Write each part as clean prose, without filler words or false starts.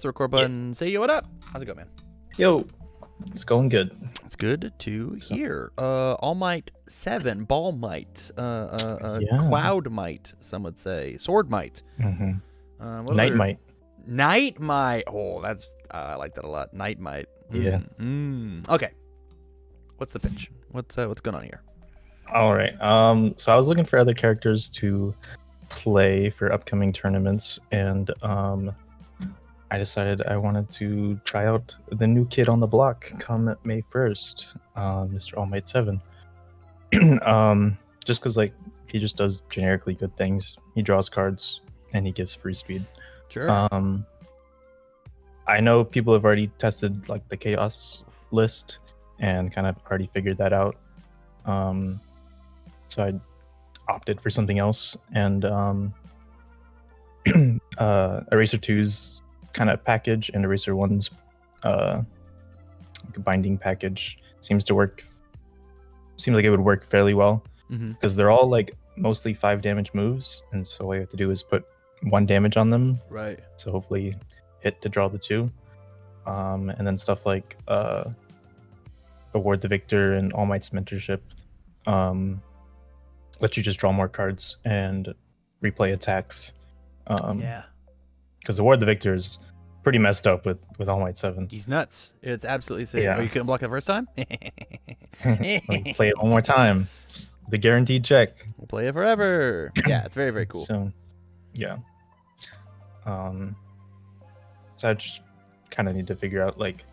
the record button. Say yo, what up? How's it going, man? Yo, it's going good. It's good to hear. All Might 7, Ball Might, Yeah. Cloud Might, some would say, Sword Might. Night Might. Night Might. Oh, that's I like that a lot. Night Might. Yeah. Okay. What's the pitch? What's going on here? All right. So I was looking for other characters to play for upcoming tournaments, and I decided I wanted to try out the new kid on the block come May 1st, Mr. All Might 7. Just because like he just does generically good things. He draws cards and he gives free speed. Sure. I know people have already tested like the chaos list and kind of already figured that out. So I opted for something else, and Eraser 2's kind of package and Eraser 1's binding package seems like it would work fairly well, because they're all like mostly 5 damage moves, and so all you have to do is put 1 damage on them, right? So hopefully hit to draw the 2, and then stuff like Award the Victor and All Might's mentorship let you just draw more cards and replay attacks. Because Award the Victor is pretty messed up with All Might 7. He's nuts. It's absolutely sick. Yeah. Oh, you couldn't block it the first time? Play it one more time. The guaranteed check. We'll play it forever. Yeah, it's very, very cool. So, yeah. So I just kind of need to figure out like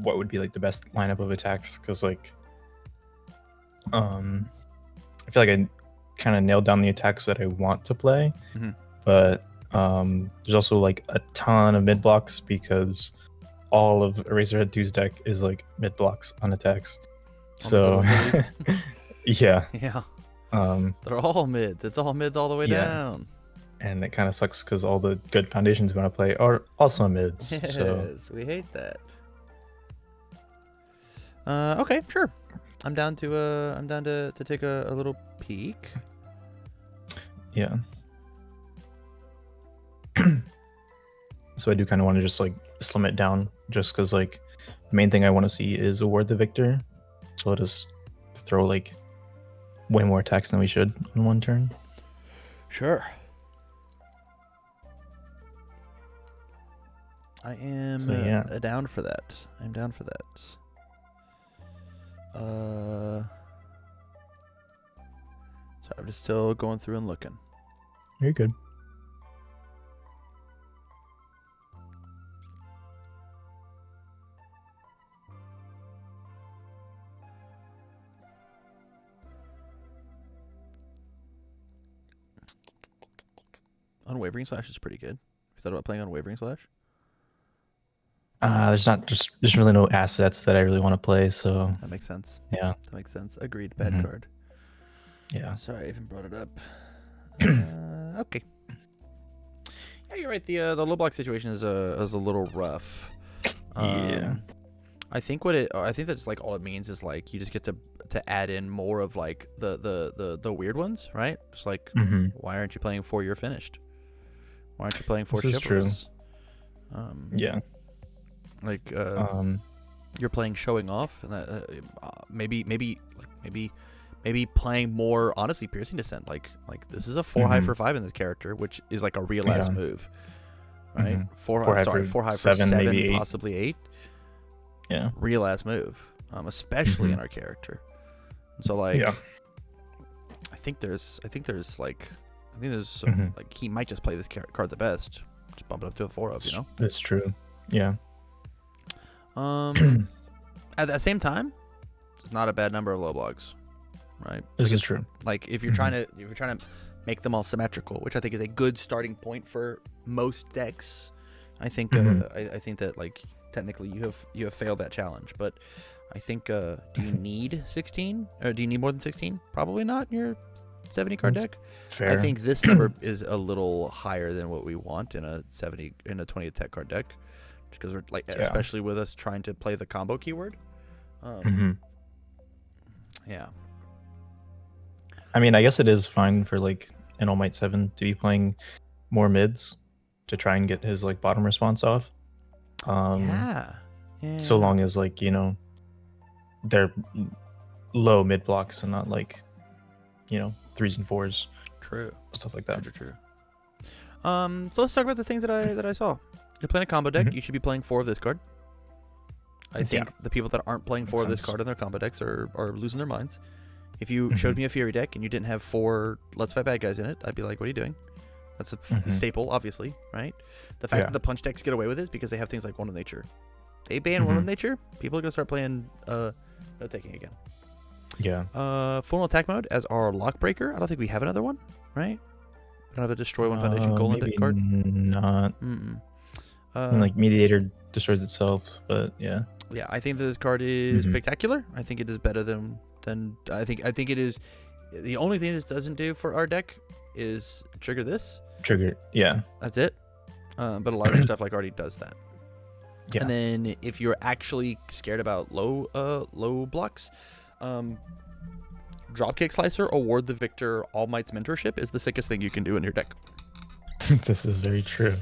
what would be like the best lineup of attacks, because like I feel like I kind of nailed down the attacks that I want to play, but there's also like a ton of mid blocks, because all of Eraserhead 2's deck is like mid blocks on attacks. So yeah, they're all mids. It's all mids all the way down. And it kind of sucks because all the good foundations we want to play are also mids. Yes, so we hate that. Okay, sure. I'm down to take a little peek. Yeah. So I do kind of want to just like slim it down, just because like the main thing I want to see is Award the Victor. So let us throw like way more attacks than we should on one turn. Sure. I am down for that. I'm down for that. So I'm just still going through and looking. You're good. Unwavering Slash is pretty good. Have you thought about playing Unwavering Slash? There's really no assets that I really want to play, so that makes sense. Yeah, that makes sense. Agreed. Bad card. Yeah. Sorry, I even brought it up. Okay. Yeah, you're right. The low block situation is a little rough. Yeah. I think that's like all it means is like you just get to add in more of like the weird ones, right? Just like why aren't you playing 4 You're Finished? Why aren't you playing 4 Chivalrous? Yeah. Like you're playing Showing Off, and that maybe playing more honestly Piercing Descent. Like this is a 4 high for 5 in this character, which is like a real ass move, right? 4 high for 7, maybe 8. Possibly 8. Yeah, real ass move, especially in our character. So like, I think there's like he might just play this card the best. Just bump it up to a 4 of, you know. That's true. Yeah. At the same time, it's not a bad number of low blocks, right? This is true. Like if you're trying to make them all symmetrical, which I think is a good starting point for most decks, I think I think that like technically you have failed that challenge. But I think do you need 16 or do you need more than 16? Probably not in your 70 card deck. Fair. I think this number is a little higher than what we want in a 20 attack card deck. Because we're like, especially with us trying to play the combo keyword. Yeah. I mean, I guess it is fine for like an All Might 7 to be playing more mids, to try and get his like bottom response off. Yeah. So long as like, you know, they're low mid blocks and not like, you know, 3s and 4s. True. Stuff like that. True. So let's talk about the things that I saw. You're playing a combo deck. You should be playing 4 of this card. I think the people that aren't playing 4 of this card in their combo decks are losing their minds. If you showed me a Fury deck and you didn't have 4 Let's Fight Bad Guys in it, I'd be like, what are you doing? That's a staple, obviously, right? The fact that the punch decks get away with it is because they have things like One of Nature. They ban One of Nature, people are going to start playing no taking again. Yeah. Full attack mode as our Lock Breaker. I don't think we have another one, right? We don't have a Destroy One Foundation Golem deck card? Not. Like Mediator destroys itself, but yeah. Yeah, I think that this card is spectacular. I think it is better than I think it is. The only thing this doesn't do for our deck is trigger this. Yeah. That's it. But a lot of stuff like already does that. Yeah. And then if you're actually scared about low blocks, Dropkick Slicer, award the victor All Might's Mentorship is the sickest thing you can do in your deck. This is very true.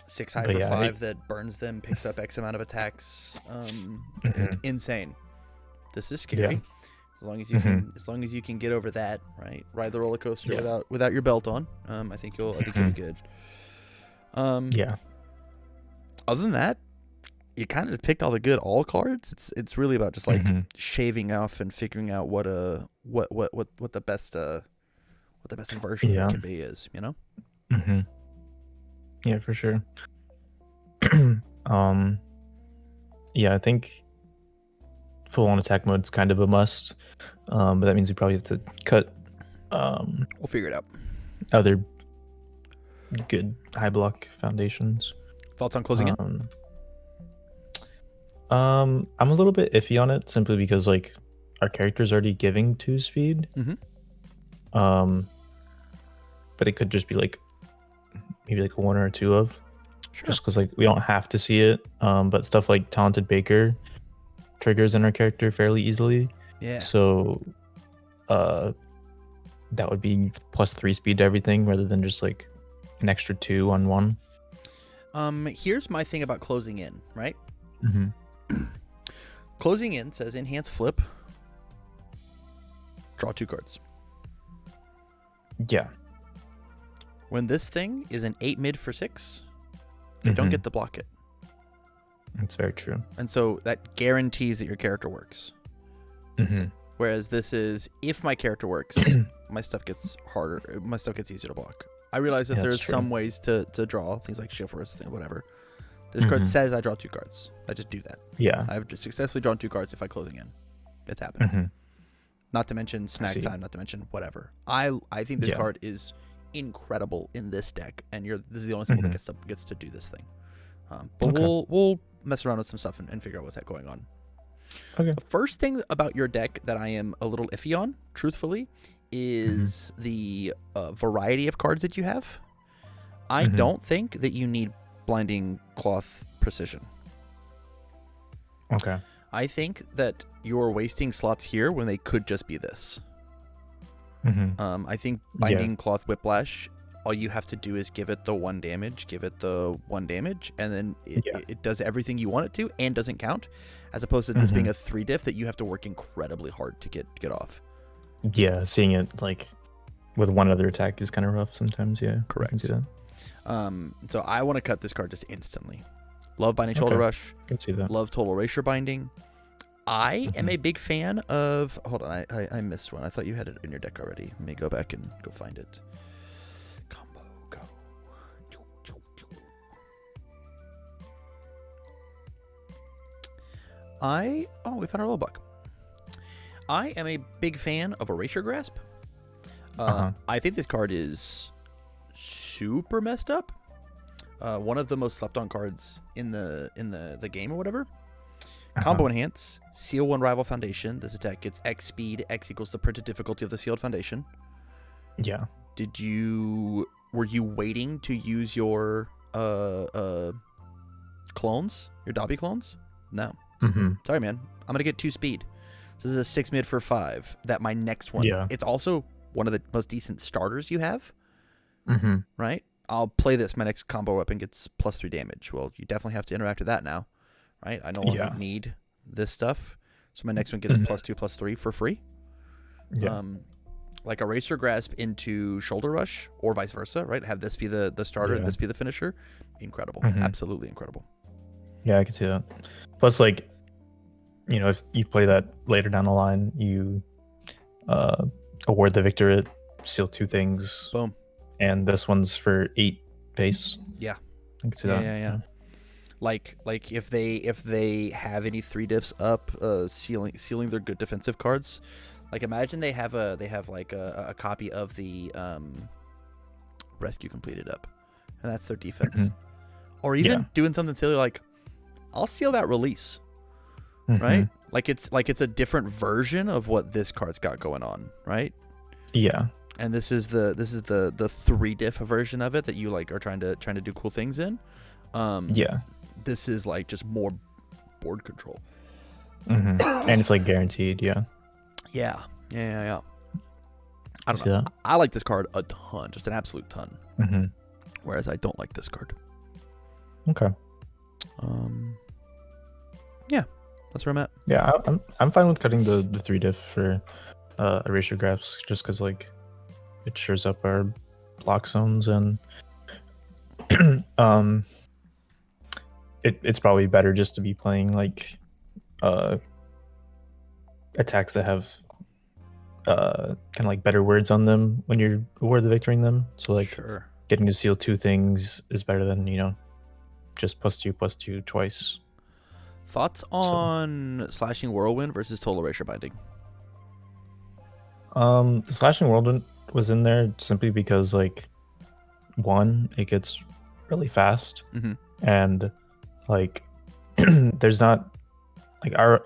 6 high for 5 that burns them, picks up X amount of attacks. Insane. This is scary. As long as you can get over that, right? Ride the roller coaster without your belt on. I think you'll be good. Yeah. Other than that, you kind of picked all the good all cards. It's really about just like shaving off and figuring out what the best version of it can be is, you know? Yeah, for sure. Yeah, I think full on attack mode is kind of a must. But that means we probably have to cut we'll figure it out. Other good high block foundations. Thoughts on closing it? I'm a little bit iffy on it simply because like our character's already giving 2 speed. But it could just be like maybe like 1 or 2 of. Sure. Just because like we don't have to see it. But stuff like Talented Baker triggers in our character fairly easily. Yeah. So that would be plus 3 speed to everything rather than just like an extra 2 on 1. Here's my thing about closing in, right? Closing in says enhance flip, draw 2 cards. Yeah. When this thing is an 8 mid for 6, they don't get to block it. That's very true. And so that guarantees that your character works. Whereas this is, if my character works, my stuff gets harder. My stuff gets easier to block. I realize that there's some ways to draw things like chivalrous, whatever. This card says I draw 2 cards. I just do that. Yeah. I've just successfully drawn 2 cards if I closing in. It's happening. Not to mention snag time. Not to mention whatever. I think this card is incredible in this deck, and this is the only symbol that gets to do this thing. But we'll mess around with some stuff and figure out what's going on. Okay. The first thing about your deck that I am a little iffy on, truthfully, is the variety of cards that you have. I don't think that you need Blinding Cloth Precision. Okay. I think that you're wasting slots here when they could just be this. I think Binding Cloth Whiplash, all you have to do is give it the 1 damage, and then it does everything you want it to and doesn't count, as opposed to this being a 3 diff that you have to work incredibly hard to get off. Yeah, seeing it like with 1 other attack is kind of rough sometimes. Yeah, correct. So I want to cut this card just instantly. Love Binding Shoulder Rush. Can see that. Love Total Erasure Binding. I am a big fan of. Hold on, I missed one. I thought you had it in your deck already. Let me go back and go find it. Combo go. We found our little buck. I am a big fan of Erasure Grasp. I think this card is super messed up. One of the most slept on cards in the game or whatever. Combo Enhance, Seal 1 Rival Foundation. This attack gets X speed, X equals the printed difficulty of the sealed foundation. Yeah. Were you waiting to use your clones? Your Dobby clones? No. Sorry, man. I'm gonna get 2 speed. So this is a 6 mid for 5. That my next one. Yeah. It's also one of the most decent starters you have. Right? I'll play this. My next combo weapon gets +3 damage. Well, you definitely have to interact with that now, right? I no longer need this stuff. So my next one gets +2, +3 for free. Yeah. Like Eraser Grasp into Shoulder Rush, or vice versa, right? Have this be the starter and this be the finisher. Incredible. Absolutely incredible. Yeah, I can see that. Plus, like, you know, if you play that later down the line, you award the victor at seal 2 things. Boom. And this one's for 8 base. Yeah. I can see that. Yeah. Like if they have any 3 diffs up, sealing their good defensive cards. Like imagine they have like a copy of the rescue completed up, and that's their defense. Or even doing something silly like, I'll seal that release, right? Like it's a different version of what this card's got going on, right? Yeah. And this is the 3 diff version of it that you like are trying to do cool things in. This is like just more board control. And it's like guaranteed. Yeah. Yeah. I don't know. I like this card a ton, just an absolute ton. Whereas I don't like this card. Okay. Yeah, that's where I'm at. Yeah, I'm fine with cutting the 3 diff for Erasure Grasps, just because like it shores up our block zones, and it's probably better just to be playing like attacks that have kind of like better words on them when you're award the victoring them. So like getting to seal 2 things is better than, you know, just +2/+2 twice. Thoughts on Slashing Whirlwind versus Total Erasure Binding? The Slashing Whirlwind was in there simply because, like, 1, it gets really fast, and like there's not like our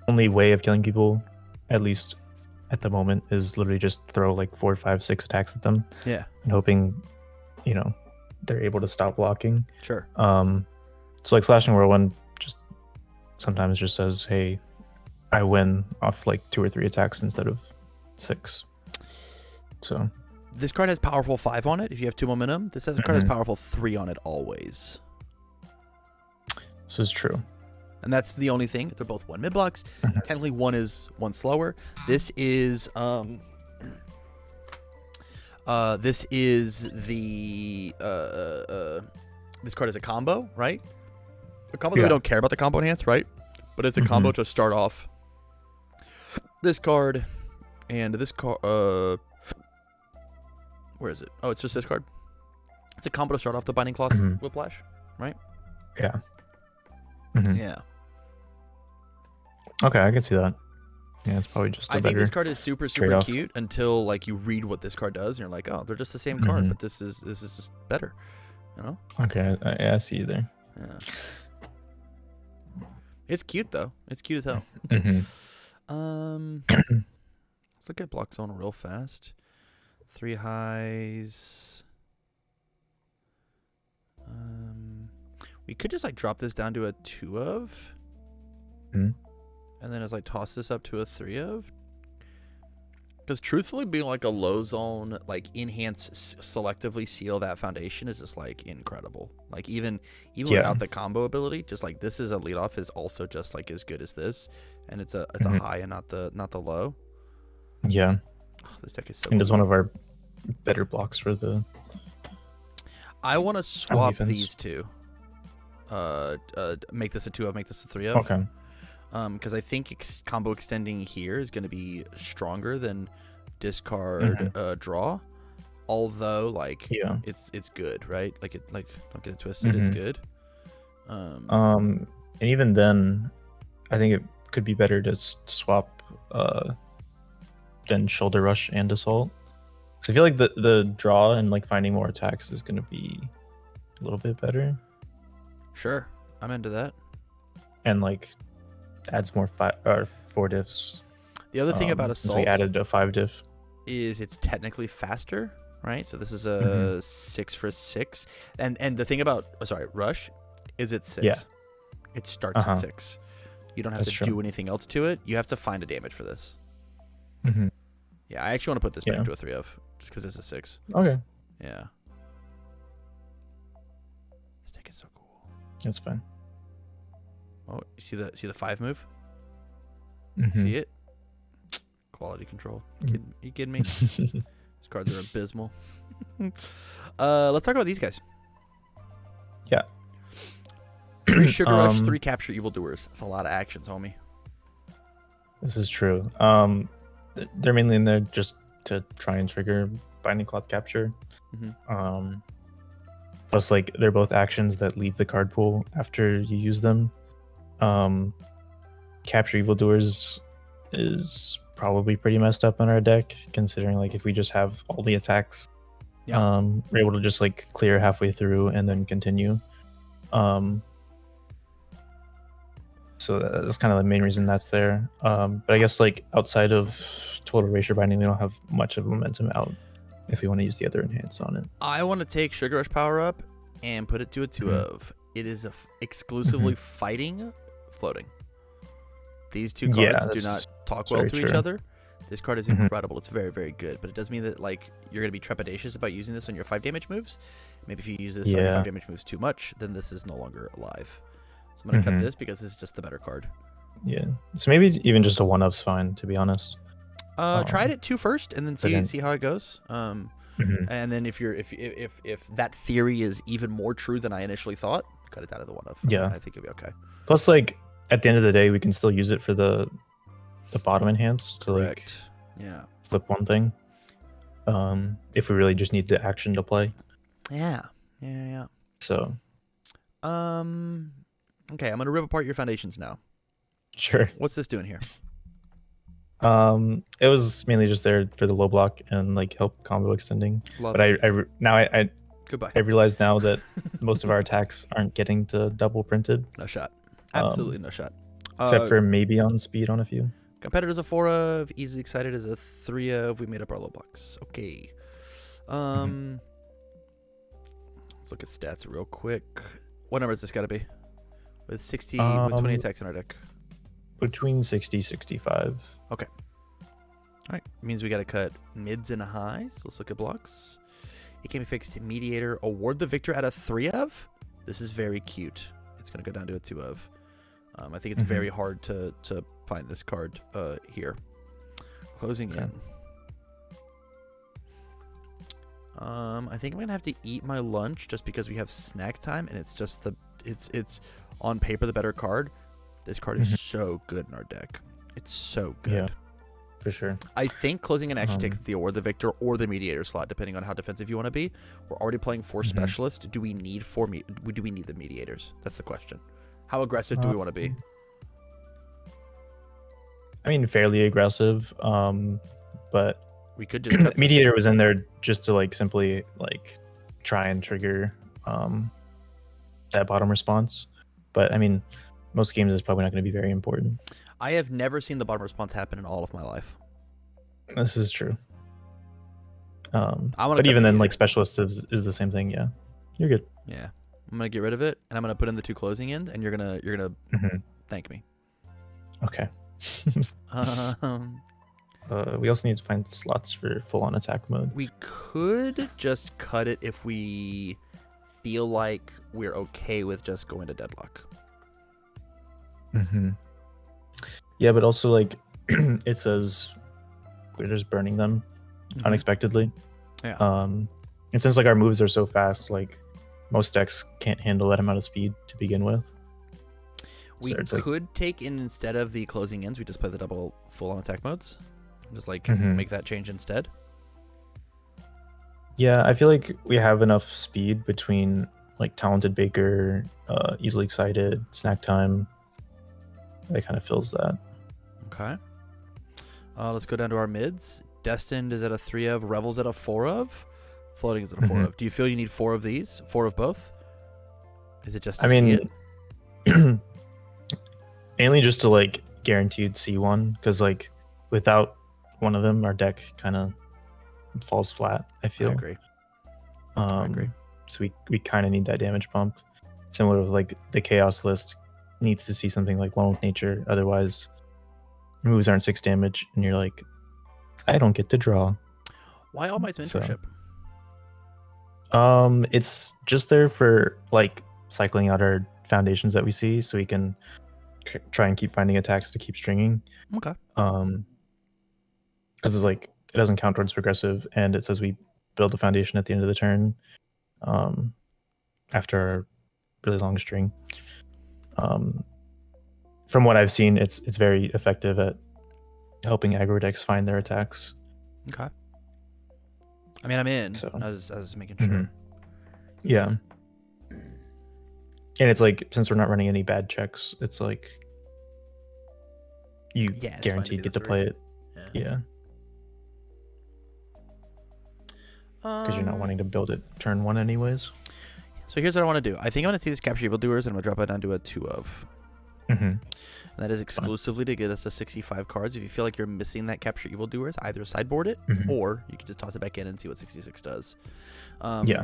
only way of killing people, at least at the moment, is literally just throw like 4, 5, 6 attacks at them. Yeah. And hoping, you know, they're able to stop blocking. Sure. So like Slashing Whirlwind just sometimes just says, hey, I win off like 2 or 3 attacks instead of 6. So this card has powerful 5 on it if you have 2 momentum. This card has powerful 3 on it always. This is true. And that's the only thing. They're both 1 mid blocks. Technically one is 1 slower. This is this card is a combo, right? A combo that we don't care about the combo enhance, right? But it's a combo to start off this card and this card. Where is it? Oh, it's just this card. It's a combo to start off the Binding Cloth Whiplash, right? Yeah. Yeah. Okay, I can see that. Yeah, it's probably just. I think this card is super cute until like you read what this card does, and you're like, oh, they're just the same card, but this is just better, you know? Okay, I see you there. Yeah. It's cute though. It's cute as hell. Let's look at Block Zone real fast. 3 highs. We could just like drop this down to a 2 of. And then as I toss this up to a 3 of. Because truthfully, being like a low zone, like enhance, selectively seal that foundation is just like incredible. Like even without the combo ability, just like this is a lead off is also just like as good as this, and it's a high and not the low. Yeah. Oh, this deck is so. And it's one of our better blocks for the. I want to swap these two. Make this a 2 of, make this a 3 of. Okay. Because I think combo extending here is going to be stronger than discard draw. Although like it's good, right? Like don't get it twisted, it's good. And even then, I think it could be better to swap than Shoulder Rush and Assault. Because I feel like the draw and like finding more attacks is going to be a little bit better. Sure, I'm into that. And like adds more 4 diffs. The other thing about Assault, we added a 5 diff, is it's technically faster, right? So this is a 6 for 6, and the thing about Rush is it's 6. Yeah. It starts at 6. You don't have to do anything else to it. You have to find a damage for this. Yeah, I actually want to put this back to a 3 of just because it's a 6. Okay. Yeah. so cool. That's fine. Oh, you see the 5 move? Mm-hmm. See it? Quality control. You kidding me? These cards are abysmal. Let's talk about these guys. Yeah. 3 Sugar Rush, 3 Capture Evildoers. That's a lot of actions, homie. This is true. They're mainly in there just to try and trigger Binding Cloth Capture. Plus, like, they're both actions that leave the card pool after you use them. Capture Evildoers is probably pretty messed up on our deck, considering like if we just have all the attacks, we're able to just like clear halfway through and then continue. So that's kind of the main reason that's there. But I guess like outside of Total Erasure Binding, we don't have much of momentum out if we want to use the other enhance on it. I want to take Sugar Rush power up and put it to a 2 of. It is exclusively fighting, floating. These 2 cards do not talk well to each other. This card is incredible. It's very, very good. But it does mean that like you're going to be trepidatious about using this on your 5 damage moves. Maybe if you use this on your 5 damage moves too much, then this is no longer alive. So I'm going to cut this because this is just the better card. Yeah. So maybe even just a 1-up's fine, to be honest. Try it at 2 first and then see how it goes. And then if that theory is even more true than I initially thought, cut it down to the 1-up. Yeah. I think it'll be okay. Plus, like, at the end of the day, we can still use it for the bottom enhance to like flip one thing. If we really just need the action to play. Yeah. So okay, I'm gonna rip apart your foundations now. Sure. What's this doing here? It was mainly just there for the low block and like help combo extending. But I goodbye. I realize now that most of our attacks aren't getting to double printed. No shot. Absolutely no shot. Except for maybe on speed on a few. Competitor's a 4 of. Easy Excited is a 3 of. We made up our low blocks. Okay. Let's look at stats real quick. What number is this got to be? With 60, with 20 attacks in our deck. Between 60, 65. Okay. All right. Means we got to cut mids and highs. Let's look at blocks. It can be fixed Mediator. Award the victor at a 3 of. This is very cute. It's going to go down to a 2 of. I think it's very hard to find this card here. Closing in. I think I'm gonna have to eat my lunch just because we have snack time, and it's just it's on paper the better card. This card is so good in our deck. It's so good. Yeah, for sure. I think closing in actually takes the or the victor or the mediator slot, depending on how defensive you want to be. We're already playing 4 specialists. Do we need 4? Do we need the mediators? That's the question. How aggressive do we want to be? I mean, fairly aggressive. But we could just mediator was in there just to like simply like try and trigger that bottom response. But I mean, most games is probably not going to be very important. I have never seen the bottom response happen in all of my life. This is true. But even then, like specialist is the same thing. Yeah, you're good. Yeah, I'm gonna get rid of it, and I'm gonna put in the 2 closing ends, and you're gonna thank me. Okay. We also need to find slots for full-on attack mode. We could just cut it if we feel like we're okay with just going to deadlock. Yeah, but also like it says we're just burning them unexpectedly. Yeah. And since like our moves are so fast, like most decks can't handle that amount of speed to begin with. We could take in, instead of the closing ends, we just play the double full-on attack modes. Just like make that change instead. Yeah, I feel like we have enough speed between like Talented Baker, Easily Excited, Snack Time. That kind of fills that. Okay. Let's go down to our mids. Destined is at a 3 of. Revel's at a 4 of. Floating is at a 4 of. Do you feel you need 4 of these? 4 of both? Is it just to see it? Mainly just to like guaranteed see one, because like without one of them, our deck kind of falls flat. I feel. I agree. So we kind of need that damage bump. Similar with like the chaos list needs to see something like One with Nature, otherwise moves aren't 6 damage, and you're like, I don't get to draw. Why All Might's mentorship? It's just there for like cycling out our foundations that we see, so we can try and keep finding attacks to keep stringing. Okay. Because it's like it doesn't count towards progressive, and it says we build a foundation at the end of the turn. After a really long string. From what I've seen, it's very effective at helping aggro decks find their attacks. Okay. I mean, I'm in. So, I was making sure. Yeah. And it's like, since we're not running any bad checks, it's like you guaranteed get to play it. Yeah. Because you're not wanting to build it turn 1 anyways. So here's what I want to do. I think I'm going to take this Capture Evildoers and I'm going to drop it down to a 2 of. And that is exclusively to get us to 65 cards. If you feel like you're missing that Capture Evildoers, either sideboard it or you can just toss it back in and see what 66 does.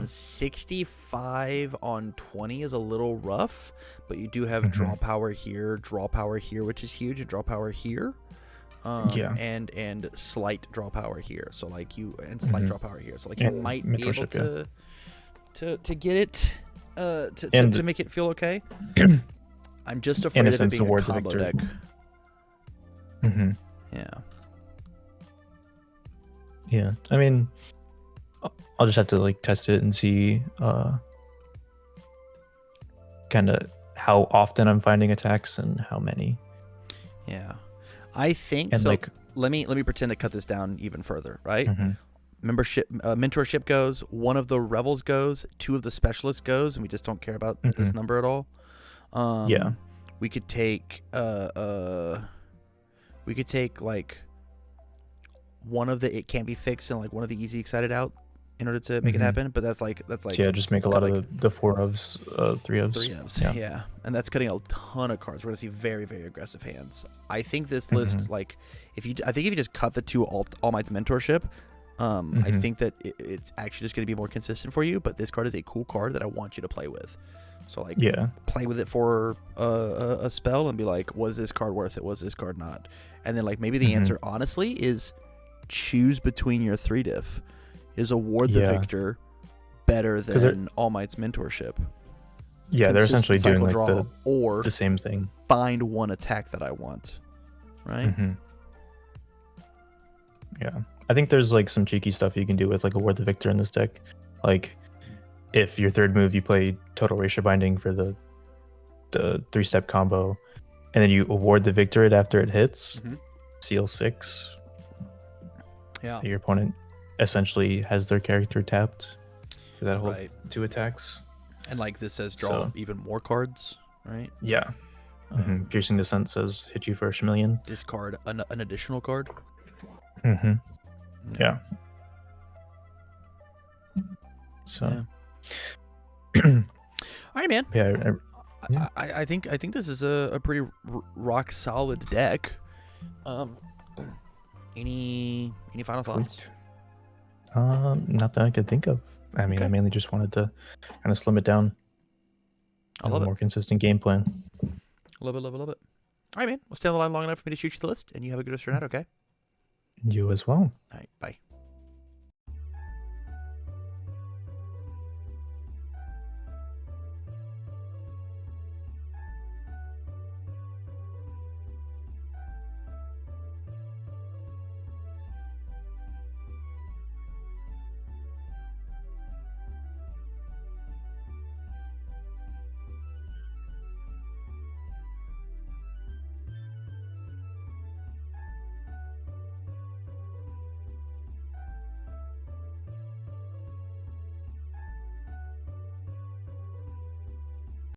65 on 20 is a little rough, but you do have draw power here, which is huge, and draw power here. And slight draw power here. So like slight draw power here. So like you might be able to get it to make it feel okay. I'm just afraid of it being a combo deck. Yeah. I mean, I'll just have to like test it and see kind of how often I'm finding attacks and how many. Yeah. I think and so. Like, let me pretend to cut this down even further, right? Mentorship goes, one of the Revels goes, 2 of the Specialists goes, and we just don't care about this number at all. We could take like one of the It Can't Be Fixed and like one of the Easy Excited out in order to make it happen, but that's like just make a lot of the 4 ofs, 3 ofs. 3 ofs, yeah. And that's cutting a ton of cards. We're gonna see very, very aggressive hands. I think this list, like, if you just cut the 2 All Might's Mentorship, I think that it's actually just gonna be more consistent for you. But this card is a cool card that I want you to play with. So like, play with it for a spell and be like, was this card worth it? Was this card not? And then like maybe the answer honestly is choose between your 3 diff. Is Award the Victor better than All Might's Mentorship? Yeah, they're essentially doing like the same thing. Find one attack that I want, right? Yeah, I think there's like some cheeky stuff you can do with like Award the Victor in this deck. Like, if your 3rd move you play Total Erasure Binding for the 3-step combo, and then you Award the Victor it after it hits, seal 6. Yeah, your opponent essentially has their character tapped for that whole 2 attacks. And like this says draw even more cards, right? Yeah. Piercing Descent says hit you for a million. Discard an additional card. Yeah. So. Yeah. All right, man. Yeah. I think this is a pretty rock solid deck. Any final thoughts? Not that I could think of. I mean, I mainly just wanted to kind of slim it down. I love a more consistent game plan. Love it. All right, man. We'll stay on the line long enough for me to shoot you the list, and you have a good rest of your night, okay? You as well. All right, bye.